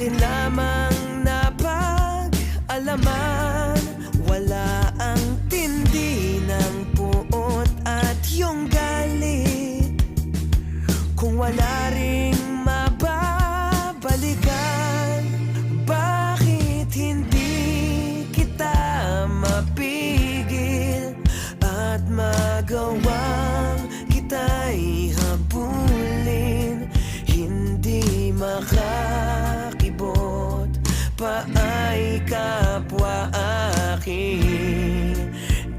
akin lamang napag-alaman. Wala ang tindi ng puot at iyong galit kung wala ring mababalikan. Bakit hindi kita mapigil at magawang kita'y habulin? Hindi makakibot pa ay kapwa akin,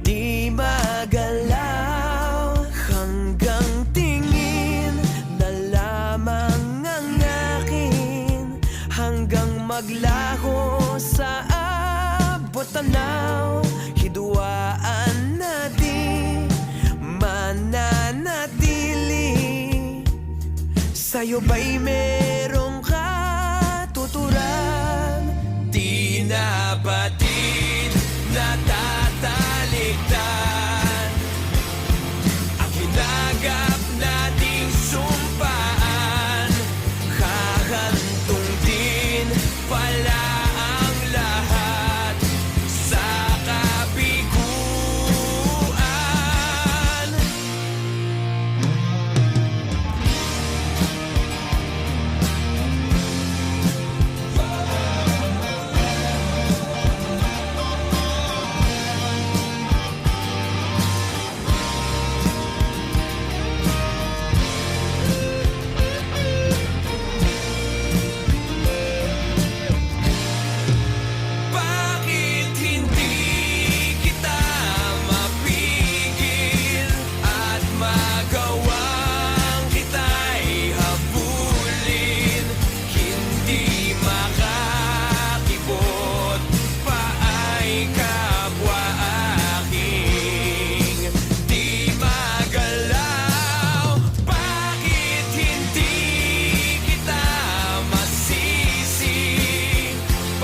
di magalaw hanggang tingin na lamang ang akin, hanggang maglaho sa abot tanaw. Hidwaan na di mananatili. Sa'yo ba'y merong katuturan? Di na batid natatalikdan ang hinagap nating sumpaan. Hahantong din pala ang lahat sa kabiguan. Bakit hindi kita mapigil at magawang kita'y habulin? Hindi makakibot pa ay kapwa aking, di magalaw. Bakit hindi kita masisi?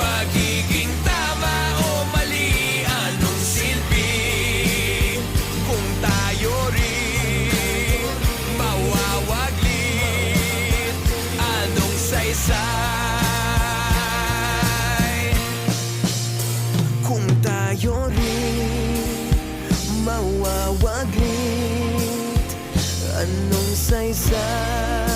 Pagiging tama o mali, anong silbi kung tayo rin mawawaglit? Anong saysay kung tayo rin mawawaglit? Anong saysay?